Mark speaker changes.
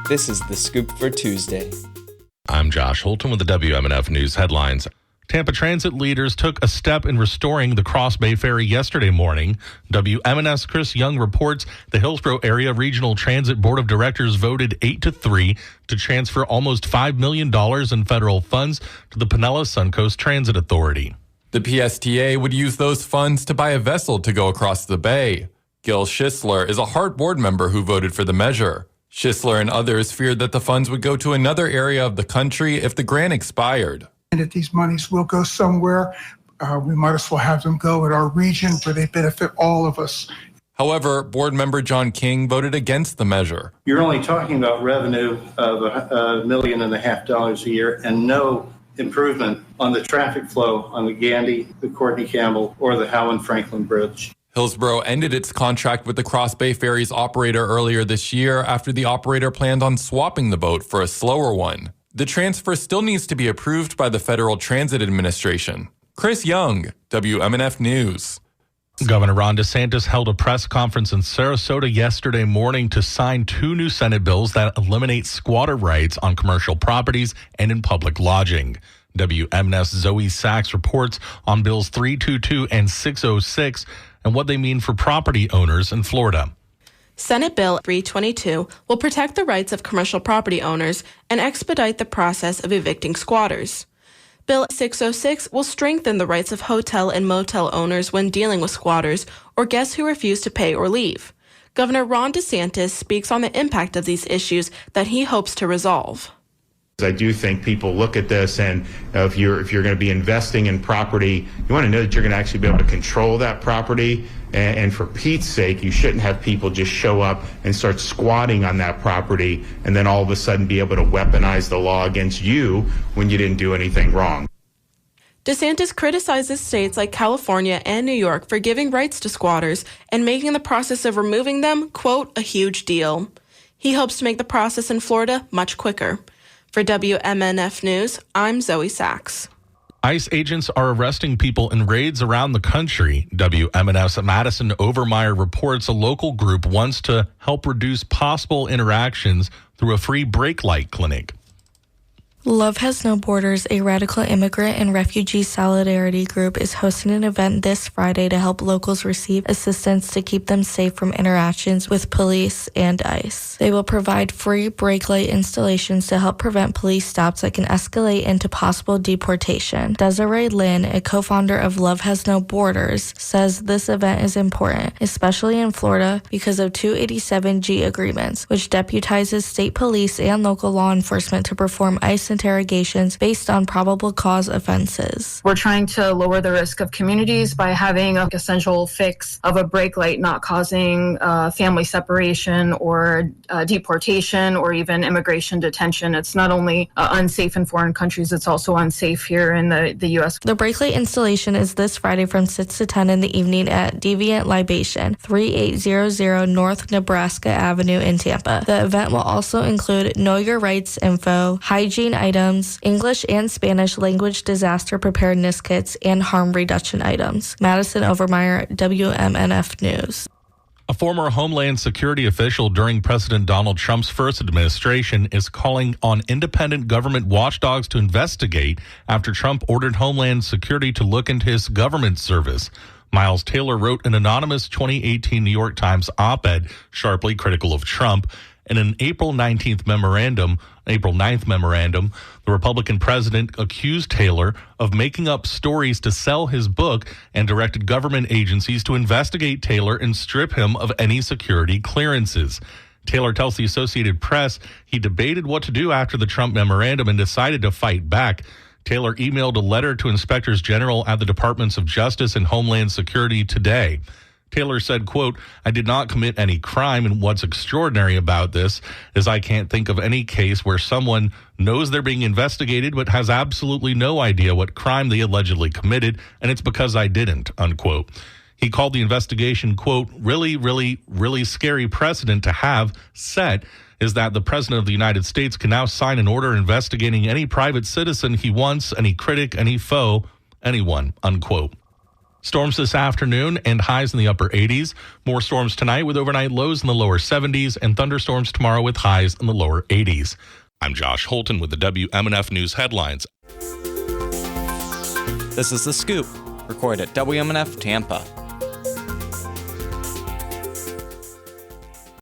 Speaker 1: This is The Scoop for Tuesday.
Speaker 2: I'm Josh Holton with the WMNF News headlines. Tampa Transit leaders took a step in restoring the Cross Bay Ferry yesterday morning. WMNF's Chris Young reports the Hillsborough Area Regional Transit Board of Directors voted 8-3 to transfer almost $5 million in federal funds to the Pinellas Suncoast Transit Authority.
Speaker 3: The PSTA would use those funds to buy a vessel to go across the bay. Gil Schisler is a Hart board member who voted for the measure. Schisler and others feared that the funds would go to another area of the country if the grant expired.
Speaker 4: And if these monies will go somewhere, we might as well have them go in our region where they benefit all of us.
Speaker 3: However, board member John King voted against the measure.
Speaker 5: You're only talking about revenue of $1.5 million a year and no improvement on the traffic flow on the Gandy, the Courtney Campbell, or the Howland Franklin Bridge.
Speaker 3: Hillsborough ended its contract with the Cross Bay Ferry's operator earlier this year after the operator planned on swapping the boat for a slower one. The transfer still needs to be approved by the Federal Transit Administration. Chris Young, WMNF News.
Speaker 2: Governor Ron DeSantis held a press conference in Sarasota yesterday morning to sign 2 new Senate bills that eliminate squatter rights on commercial properties and in public lodging. WMNF's Zoe Sachs reports on Bills 322 and 606 and what they mean for property owners in Florida.
Speaker 6: Senate Bill 322 will protect the rights of commercial property owners and expedite the process of evicting squatters. Bill 606 will strengthen the rights of hotel and motel owners when dealing with squatters or guests who refuse to pay or leave. Governor Ron DeSantis speaks on the impact of these issues that he hopes to resolve.
Speaker 7: I do think people look at this, and if you're going to be investing in property, you want to know that you're going to actually be able to control that property. And for Pete's sake, you shouldn't have people just show up and start squatting on that property and then all of a sudden be able to weaponize the law against you when you didn't do anything wrong.
Speaker 6: DeSantis criticizes states like California and New York for giving rights to squatters and making the process of removing them, quote, a huge deal. He hopes to make the process in Florida much quicker. For WMNF News, I'm Zoe Sachs.
Speaker 2: ICE agents are arresting people in raids around the country. WMNF's Madison Overmeyer reports a local group wants to help reduce possible interactions through a free brake light clinic.
Speaker 8: Love Has No Borders, a radical immigrant and refugee solidarity group, is hosting an event this Friday to help locals receive assistance to keep them safe from interactions with police and ICE. They will provide free brake light installations to help prevent police stops that can escalate into possible deportation. Desiree Lynn, a co-founder of Love Has No Borders, says this event is important, especially in Florida, because of 287G agreements, which deputizes state police and local law enforcement to perform ICE interrogations based on probable cause offenses.
Speaker 9: We're trying to lower the risk of communities by having an essential fix of a brake light not causing family separation or deportation or even immigration detention. It's not only unsafe in foreign countries, it's also unsafe here in the U.S.
Speaker 8: The brake light installation is this Friday from 6 to 10 in the evening at Deviant Libation, 3800 North Nebraska Avenue in Tampa. The event will also include Know Your Rights info, hygiene items, English and Spanish language disaster preparedness kits, and harm reduction items. Madison Overmeyer, WMNF News.
Speaker 2: A former Homeland Security official during President Donald Trump's first administration is calling on independent government watchdogs to investigate after Trump ordered Homeland Security to look into his government service. Miles Taylor wrote an anonymous 2018 New York Times op-ed sharply critical of Trump. In an April 9th memorandum, the Republican president accused Taylor of making up stories to sell his book and directed government agencies to investigate Taylor and strip him of any security clearances. Taylor tells the Associated Press he debated what to do after the Trump memorandum and decided to fight back. Taylor emailed a letter to inspectors general at the Departments of Justice and Homeland Security today. Taylor said, quote, "I did not commit any crime, and what's extraordinary about this is I can't think of any case where someone knows they're being investigated but has absolutely no idea what crime they allegedly committed, and it's because I didn't," unquote. He called the investigation, quote, really scary precedent to have set is that the president of the United States can now sign an order investigating any private citizen he wants, any critic, any foe, anyone, unquote. Storms this afternoon and highs in the upper 80s. More storms tonight with overnight lows in the lower 70s and thunderstorms tomorrow with highs in the lower 80s. I'm Josh Holton with the WMNF News headlines.
Speaker 1: This is The Scoop, recorded at WMNF Tampa.